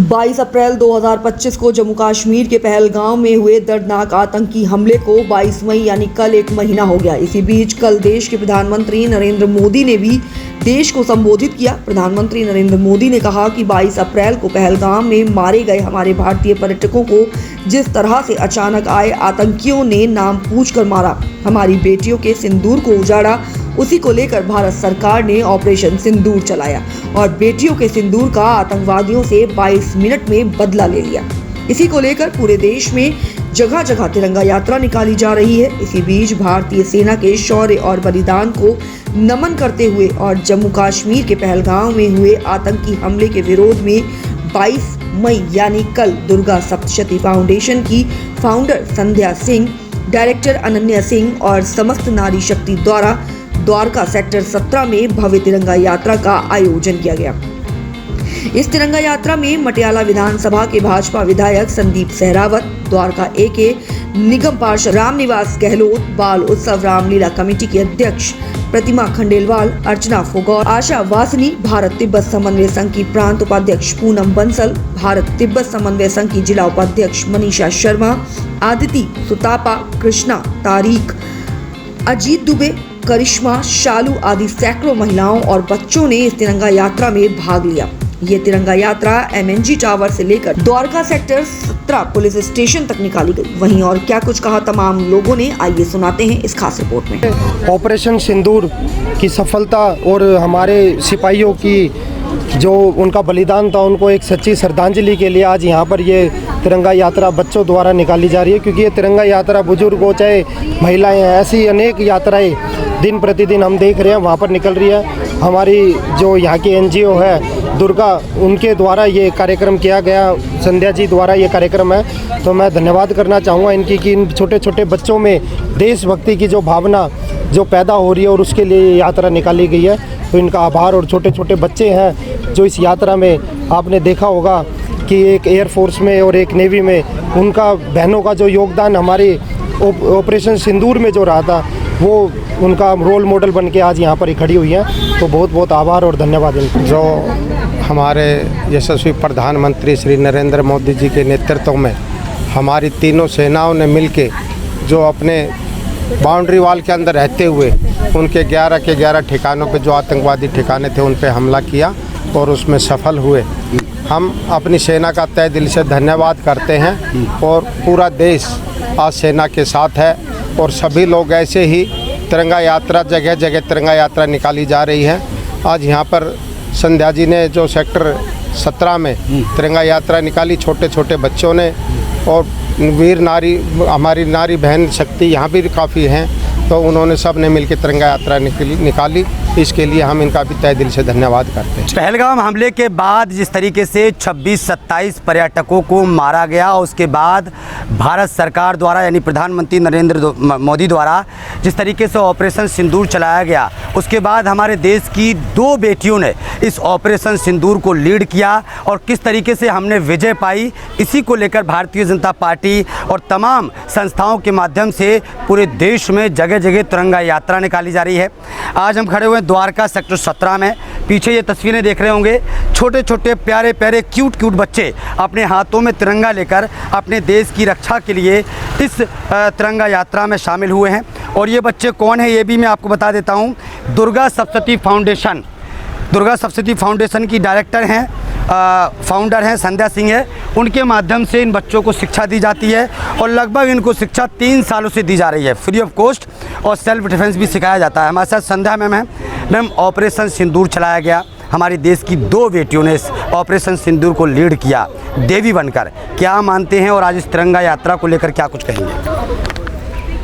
22 अप्रैल 2025 को जम्मू कश्मीर के पहलगाम में हुए दर्दनाक आतंकी हमले को 22 मई यानी कल एक महीना हो गया। इसी बीच कल देश के प्रधानमंत्री नरेंद्र मोदी ने भी देश को संबोधित किया। प्रधानमंत्री नरेंद्र मोदी ने कहा कि 22 अप्रैल को पहलगाम में मारे गए हमारे भारतीय पर्यटकों को जिस तरह से अचानक आए आतंकियों ने नाम पूछकर मारा, हमारी बेटियों के सिंदूर को उजाड़ा, उसी को लेकर भारत सरकार ने ऑपरेशन सिंदूर चलाया और बेटियों के सिंदूर का आतंकवादियों से 22 मिनट में बदला ले लिया। इसी को लेकर पूरे देश में जगह जगह तिरंगा यात्रा निकाली जा रही है। इसी बीच भारतीय सेना के शौर्य और बलिदान को नमन करते हुए और जम्मू कश्मीर के पहलगाम में हुए आतंकी हमले के विरोध में 22 मई यानी कल दुर्गा सप्तशती फाउंडेशन की फाउंडर संध्या सिंह, डायरेक्टर अनन्या सिंह और समस्त नारी शक्ति द्वारा द्वारका सेक्टर 17 में भव्य तिरंगा यात्रा का आयोजन किया गया। इस तिरंगा यात्रा में मटियाला विधानसभा के भाजपा विधायक संदीप सहरावत, द्वारका ए के निगम पार्षद रामनिवास गहलोत, बाल उत्सव रामलीला कमेटी के अध्यक्ष प्रतिमा खंडेलवाल, अर्चना फोगौर, आशा वासनी, भारत तिब्बत समन्वय संघ की प्रांत उपाध्यक्ष पूनम बंसल, भारत तिब्बत समन्वय संघ की जिला उपाध्यक्ष मनीषा शर्मा, आदिति सुतापा, कृष्णा तारीख, अजीत दुबे, करिश्मा, शालू आदि सैकड़ों महिलाओं और बच्चों ने इस तिरंगा यात्रा में भाग लिया। ये तिरंगा यात्रा MNG टावर से लेकर द्वारका सेक्टर 17 पुलिस स्टेशन तक निकाली गई। वहीं और क्या कुछ कहा तमाम लोगों ने, आइए सुनाते हैं इस खास रिपोर्ट में। ऑपरेशन सिंदूर की सफलता और हमारे सिपाहियों की जो उनका बलिदान था, उनको एक सच्ची श्रद्धांजलि के लिए आज यहाँ पर ये तिरंगा यात्रा बच्चों द्वारा निकाली जा रही है। क्योंकि ये तिरंगा यात्रा बुजुर्ग हो चाहे महिलाएं हैं, ऐसी अनेक यात्राएं दिन प्रतिदिन हम देख रहे हैं वहाँ पर निकल रही है। हमारी जो यहाँ की NGO है दुर्गा, उनके द्वारा ये कार्यक्रम किया गया, संध्या जी द्वारा ये कार्यक्रम है। तो मैं धन्यवाद करना चाहूँगा इनकी कि इन छोटे छोटे बच्चों में देशभक्ति की जो भावना जो पैदा हो रही है और उसके लिए ये यात्रा निकाली गई है। तो इनका आभार। और छोटे छोटे बच्चे हैं जो इस यात्रा में, आपने देखा होगा कि एक एयरफोर्स में और एक नेवी में उनका बहनों का जो योगदान हमारे ऑपरेशन सिंदूर में जो रहा था, वो उनका रोल मॉडल बन के आज यहाँ पर ही खड़ी हुई हैं। तो बहुत बहुत आभार और धन्यवाद इनको। जो हमारे यशस्वी प्रधानमंत्री श्री नरेंद्र मोदी जी के नेतृत्व में हमारी तीनों सेनाओं ने मिलके जो अपने बाउंड्री वाल के अंदर रहते हुए उनके 11 के 11 ठिकानों पे जो आतंकवादी ठिकाने थे उन पे हमला किया और उसमें सफल हुए। हम अपनी सेना का तहे दिल से धन्यवाद करते हैं और पूरा देश आज सेना के साथ है और सभी लोग ऐसे ही तिरंगा यात्रा, जगह जगह तिरंगा यात्रा निकाली जा रही है। आज यहाँ पर संध्या जी ने जो सेक्टर 17 में तिरंगा यात्रा निकाली, छोटे छोटे बच्चों ने, और वीर नारी, हमारी नारी बहन शक्ति यहाँ भी काफ़ी हैं, तो उन्होंने सब ने मिलकर तिरंगा यात्रा निकाली। इसके लिए हम इनका भी तहे दिल से धन्यवाद करते हैं। पहलगाम हमले के बाद जिस तरीके से 26-27 पर्यटकों को मारा गया, उसके बाद भारत सरकार द्वारा यानी प्रधानमंत्री नरेंद्र मोदी द्वारा जिस तरीके से ऑपरेशन सिंदूर चलाया गया, उसके बाद हमारे देश की 2 बेटियों ने इस ऑपरेशन सिंदूर को लीड किया और किस तरीके से हमने विजय पाई, इसी को लेकर भारतीय जनता पार्टी और तमाम संस्थाओं के माध्यम से पूरे देश में जगह जगह तिरंगा यात्रा निकाली जा रही है। आज हम खड़े हुए द्वारका सेक्टर 17 में। पीछे ये तस्वीरें देख रहे होंगे, छोटे छोटे प्यारे प्यारे क्यूट क्यूट बच्चे अपने हाथों में तिरंगा लेकर अपने देश की रक्षा के लिए इस तिरंगा यात्रा में शामिल हुए हैं। और ये बच्चे कौन हैं ये भी मैं आपको बता देता हूँ। दुर्गा सप्तशती फाउंडेशन की डायरेक्टर हैं, फाउंडर हैं संध्या सिंह है। उनके माध्यम से इन बच्चों को शिक्षा दी जाती है और लगभग इनको शिक्षा 3 सालों से दी जा रही है, फ्री ऑफ कॉस्ट, और सेल्फ डिफेंस भी सिखाया जाता है। हमारे साथ संध्या मैम है। मैम, ऑपरेशन सिंदूर चलाया गया, हमारी देश की 2 बेटियों ने इस ऑपरेशन सिंदूर को लीड किया देवी बनकर, क्या मानते हैं और आज इस तिरंगा यात्रा को लेकर क्या कुछ कहेंगे?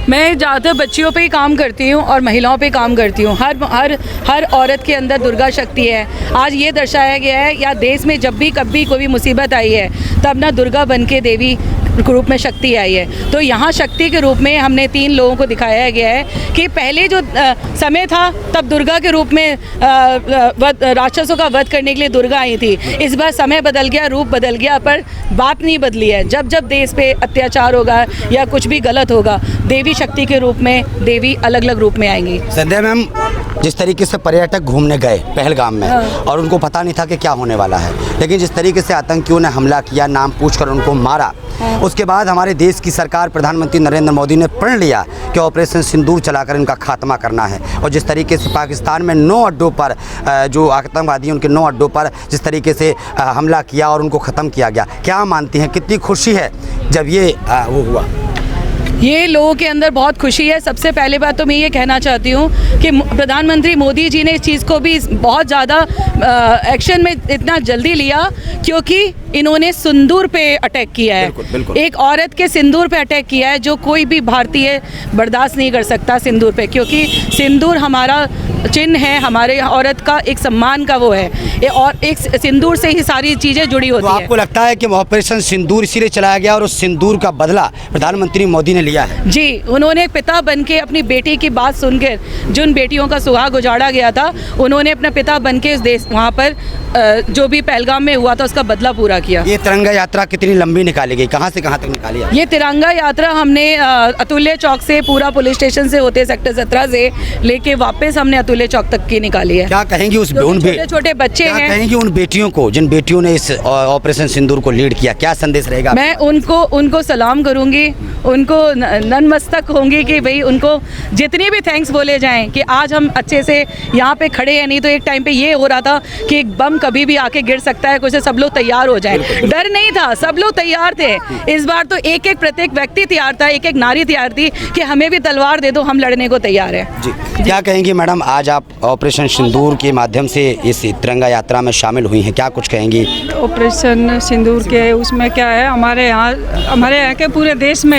मैं ज़्यादातर बच्चियों पे ही काम करती हूँ और महिलाओं पे काम करती हूँ। हर औरत के अंदर दुर्गा शक्ति है। आज ये दर्शाया गया है, या देश में जब भी कभी कोई भी मुसीबत आई है तब ना दुर्गा बन के देवी रूप में शक्ति आई है। तो यहाँ शक्ति के रूप में हमने 3 लोगों को दिखाया गया है कि पहले जो समय था तब दुर्गा के रूप में राक्षसों का वध करने के लिए दुर्गा आई थी। इस बार समय बदल गया, रूप बदल गया, पर बात नहीं बदली है। जब जब देश पे अत्याचार होगा या कुछ भी गलत होगा, देवी शक्ति के रूप में देवी अलग अलग रूप में आएंगी। संध्या मैम, जिस तरीके से पर्यटक घूमने गए पहलगाम में और उनको पता नहीं था कि क्या होने वाला है, लेकिन जिस तरीके से आतंकियों ने हमला किया, नाम पूछकर उनको मारा, उसके बाद हमारे देश की सरकार प्रधानमंत्री नरेंद्र मोदी ने प्रण लिया कि ऑपरेशन सिंदूर चलाकर इनका खात्मा करना है। और जिस तरीके से पाकिस्तान में 9 अड्डों पर जो आतंकवादी उनके 9 अड्डों पर जिस तरीके से हमला किया और उनको ख़त्म किया गया, क्या मानती हैं कितनी खुशी है जब ये वो हुआ? ये लोगों के अंदर बहुत खुशी है। सबसे पहले बात तो मैं ये कहना चाहती हूँ कि प्रधानमंत्री मोदी जी ने इस चीज़ को भी बहुत ज़्यादा एक्शन में इतना जल्दी लिया, क्योंकि इन्होंने सिंदूर पे अटैक किया है। बिल्कुल, बिल्कुल। एक औरत के सिंदूर पे अटैक किया है, जो कोई भी भारतीय बर्दाश्त नहीं कर सकता सिंदूर पे, क्योंकि सिंदूर हमारा चिन्ह है, हमारे औरत का एक सम्मान का वो है, और एक सिंदूर से ही सारी चीज़ें जुड़ी तो होती है। आपको लगता है कि ऑपरेशन सिंदूर इसीलिए चलाया गया और उस सिंदूर का बदला प्रधानमंत्री मोदी ने लिया है? जी, उन्होंने पिता बन के अपनी बेटी की बात सुनकर, जिन बेटियों का सुहाग उजाड़ा गया था, उन्होंने अपना पिता बन के इस देश वहाँ पर जो भी पहलगाम में हुआ था उसका बदला पूरा किया। ये तिरंगा यात्रा कितनी लंबी निकाली गई, कहाँ से कहाँ तक निकाली है? ये तिरंगा यात्रा हमने अतुल्य चौक से, पूरा पुलिस स्टेशन से होते सेक्टर 17 से लेके वापस हमने अतुल्य चौक तक की निकाली है। क्या कहेंगी उन छोटे छोटे बच्चे क्या हैं, कहेंगी उन बेटियों को जिन बेटियों ने इस ऑपरेशन सिंदूर को लीड किया, क्या संदेश रहेगा? मैं उनको सलाम करूंगी, उनको नतमस्तक होंगी कि भाई उनको जितनी भी थैंक्स बोले जाएं कि आज हम अच्छे से यहाँ पे खड़े हैं। नहीं तो एक टाइम पे ये हो रहा था कि एक बम कभी भी आके गिर सकता है, कुछ सब लोग तैयार हो जाएं। डर नहीं था, सब लोग तैयार थे। इस बार तो एक प्रत्येक व्यक्ति तैयार था, एक नारी तैयार थी कि हमें भी तलवार दे दो, हम लड़ने को तैयार हैं। जी, क्या कहेंगी मैडम, आज आप ऑपरेशन सिंदूर के माध्यम से इस तिरंगा यात्रा में शामिल हुई हैं, क्या कुछ कहेंगी? ऑपरेशन सिंदूर के उसमें क्या है, हमारे यहाँ के पूरे देश में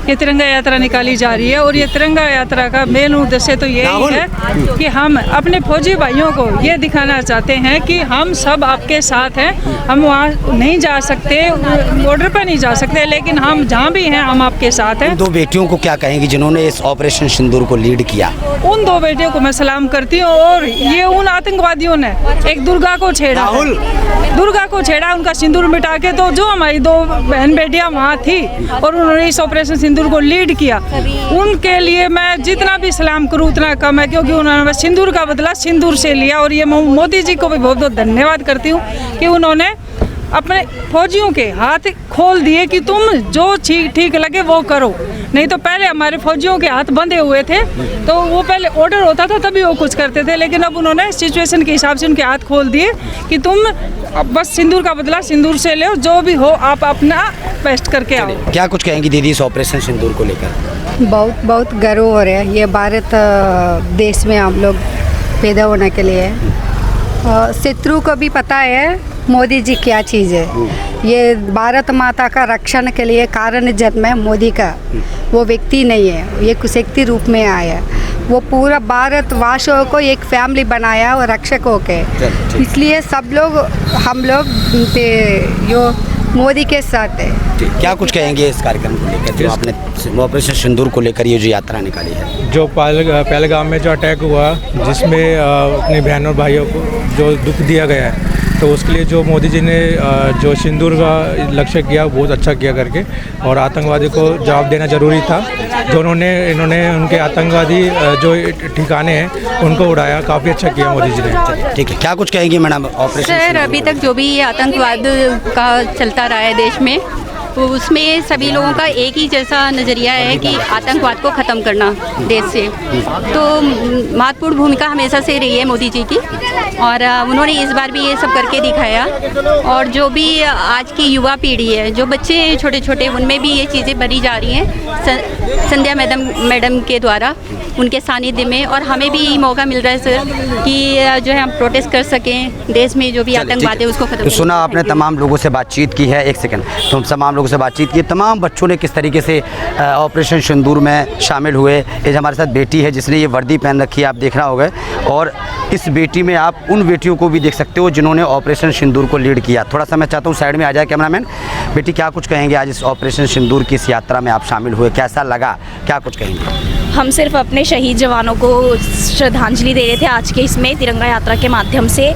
ये तिरंगा यात्रा निकाली जा रही है। और ये तिरंगा यात्रा का मेन उद्देश्य तो यही है कि हम अपने फौजी भाइयों को ये दिखाना चाहते हैं कि हम सब आपके साथ हैं। हम वहाँ नहीं जा सकते, बॉर्डर पर नहीं जा सकते, लेकिन हम जहाँ भी हैं हम आपके साथ हैं। 2 बेटियों को क्या कहेंगी जिन्होंने इस ऑपरेशन सिंदूर को लीड किया? उन 2 बेटियों को मैं सलाम करती हूँ। और ये उन आतंकवादियों ने एक दुर्गा को छेड़ा, उनका सिंदूर मिटा के, तो जो हमारी 2 बहन बेटियाँ वहाँ थी और उन्होंने इस ऑपरेशन सिंदूर को लीड किया, उनके लिए मैं जितना भी सलाम करूँ उतना कम है, क्योंकि उन्होंने सिंदूर का बदला सिंदूर से लिया। और ये मोदी जी को भी बहुत बहुत धन्यवाद करती हूँ कि उन्होंने अपने फौजियों के हाथ खोल दिए कि तुम जो ठीक लगे वो करो। नहीं तो पहले हमारे फौजियों के हाथ बंधे हुए थे, तो वो पहले ऑर्डर होता था तभी वो कुछ करते थे, लेकिन अब उन्होंने सिचुएशन के हिसाब से उनके हाथ खोल दिए कि तुम बस सिंदूर का बदला सिंदूर से लो, जो भी हो आप अपना बेस्ट करके आओ। क्या कुछ कहेंगी दीदी इस ऑपरेशन सिंदूर को लेकर? बहुत बहुत गर्व हो रहा है। ये भारत देश में हम लोग पैदा होने के लिए, शत्रु को भी पता है मोदी जी क्या चीज़ है। ये भारत माता का रक्षण के लिए कारण जन्म है मोदी का, वो व्यक्ति नहीं है, ये शक्ति रूप में आया। वो पूरा भारतवासियों को एक फैमिली बनाया और रक्षकों के, इसलिए सब लोग हम लोग जो मोदी के साथ है। क्या कुछ कहेंगे इस कार्यक्रम को लेकर जो आपने ऑपरेशन सिंदूर को लेकर ये जो यात्रा निकाली है? जो पहलगाम में जो अटैक हुआ, जिसमें अपनी बहन और भाइयों को जो दुख दिया गया है, तो उसके लिए जो मोदी जी ने जो सिंदूर का लक्ष्य किया बहुत अच्छा किया करके, और आतंकवादी को जवाब देना ज़रूरी था। जो इन्होंने उनके आतंकवादी जो ठिकाने हैं उनको उड़ाया, काफ़ी अच्छा किया मोदी जी ने। ठीक है, क्या कुछ कहेंगी मैडम ऑपरेशन? सर, अभी तक जो भी ये आतंकवाद का चलता रहा है देश में, तो उसमें सभी लोगों का एक ही जैसा नज़रिया है कि आतंकवाद को ख़त्म करना देश से। तो महत्वपूर्ण भूमिका हमेशा से रही है मोदी जी की, और उन्होंने इस बार भी ये सब करके दिखाया। और जो भी आज की युवा पीढ़ी है, जो बच्चे छोटे छोटे, उनमें भी ये चीज़ें भरी जा रही हैं संध्या मैडम के द्वारा, उनके सानिध्य में। और हमें भी मौका मिल रहा है सर कि जो है हम प्रोटेस्ट कर सकें, देश में जो भी आतंकवाद है उसको खत्म। तो सुना आपने, तमाम लोगों से बातचीत की है। एक सेकंड, तो तमाम लोगों से बातचीत की, तमाम बच्चों ने किस तरीके से ऑपरेशन सिंदूर में शामिल हुए। ये हमारे साथ बेटी है जिसने ये वर्दी पहन रखी है, आप देख रहा होगा। और इस बेटी में आप उन बेटियों को भी देख सकते हो जिन्होंने ऑपरेशन सिंदूर को लीड किया। थोड़ा सा मैं चाहता हूँ साइड में आ जाए कैमरामैन। बेटी, क्या कुछ कहेंगे आज इस ऑपरेशन सिंदूर की इस यात्रा में आप शामिल हुए, कैसा लगा, क्या कुछ कहेंगे? हम सिर्फ अपने शहीद जवानों को श्रद्धांजलि दे रहे थे आज के इसमें तिरंगा यात्रा के माध्यम से,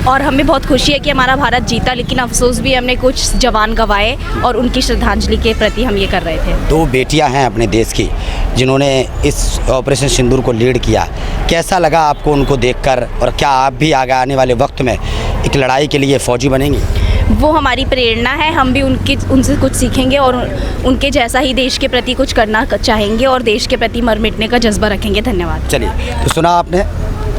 और हमें बहुत खुशी है कि हमारा भारत जीता, लेकिन अफसोस भी हमने कुछ जवान गंवाए, और उनकी श्रद्धांजलि के प्रति हम ये कर रहे थे। 2 बेटियां हैं अपने देश की जिन्होंने इस ऑपरेशन सिंदूर को लीड किया, कैसा लगा आपको को उनको देखकर, और क्या आप भी आगे आने वाले वक्त में एक लड़ाई के लिए फ़ौजी बनेंगी? वो हमारी प्रेरणा है, हम भी उनसे कुछ सीखेंगे और उनके जैसा ही देश के प्रति कुछ करना चाहेंगे और देश के प्रति मर मिटने का जज्बा रखेंगे। धन्यवाद। चलिए, तो सुना आपने,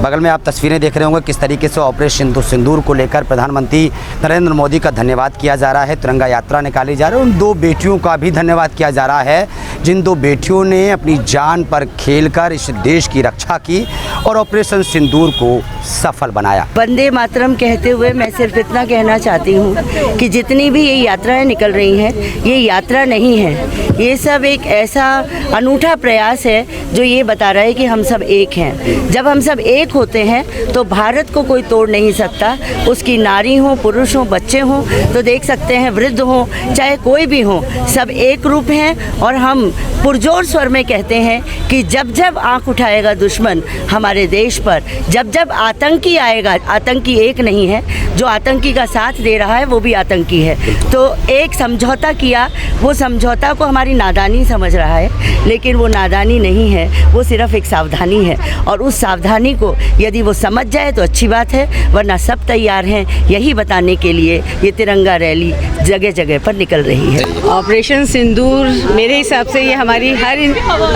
बगल में आप तस्वीरें देख रहे होंगे किस तरीके से ऑपरेशन सिंदूर को लेकर प्रधानमंत्री नरेंद्र मोदी का धन्यवाद किया जा रहा है, तिरंगा यात्रा निकाली जा रही है। उन दो बेटियों का भी धन्यवाद किया जा रहा है जिन दो बेटियों ने अपनी जान पर खेलकर इस देश की रक्षा की और ऑपरेशन सिंदूर को सफल बनाया। वंदे मातरम कहते हुए मैं सिर्फ इतना कहना चाहती हूँ कि जितनी भी ये यात्राएं निकल रही हैं, ये यात्रा नहीं है, ये सब एक ऐसा अनूठा प्रयास है जो ये बता रहा है कि हम सब एक हैं। जब हम सब एक होते हैं तो भारत को कोई तोड़ नहीं सकता। उसकी नारी हो, पुरुष हो, बच्चे हों, तो देख सकते हैं वृद्ध हों, चाहे कोई भी हो, सब एक रूप हैं। और हम पुरजोर स्वर में कहते हैं कि जब जब आंख उठाएगा दुश्मन हमारे देश पर, जब जब आतंकी आएगा, आतंकी एक नहीं है, जो आतंकी का साथ दे रहा है वो भी आतंकी है। तो एक समझौता किया, वो समझौता को हमारी नादानी समझ रहा है, लेकिन वो नादानी नहीं है, वो सिर्फ एक सावधानी है। और उस सावधानी को यदि वो समझ जाए तो अच्छी बात है, वरना सब तैयार हैं यही बताने के लिए ये तिरंगा रैली जगह जगह पर निकल रही है। ऑपरेशन सिंदूर मेरे हिसाब से ये हमारी हर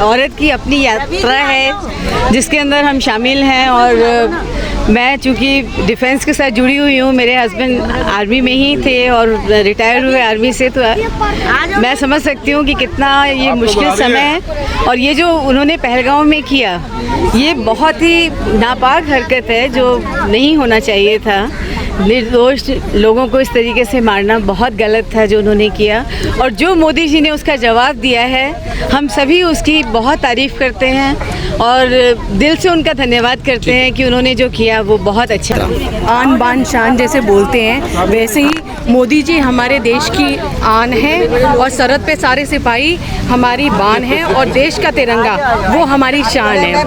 औरत की अपनी यात्रा है जिसके अंदर हम शामिल हैं। और मैं चूँकि डिफेंस के साथ जुड़ी हुई हूँ, मेरे हस्बैंड आर्मी में ही थे और रिटायर हुए आर्मी से, तो मैं समझ सकती हूँ कि कितना ये मुश्किल समय है। और ये जो उन्होंने पहलगाम में किया, ये बहुत ही नापाक हरकत है जो नहीं होना चाहिए था। निर्दोष लोगों को इस तरीके से मारना बहुत गलत था जो उन्होंने किया। और जो मोदी जी ने उसका जवाब दिया है, हम सभी उसकी बहुत तारीफ़ करते हैं और दिल से उनका धन्यवाद करते हैं कि उन्होंने जो किया वो बहुत अच्छा। आन बान शान जैसे बोलते हैं, वैसे ही मोदी जी हमारे देश की आन है और सरहद पे सारे सिपाही हमारी बान है और देश का तिरंगा वो हमारी शान है।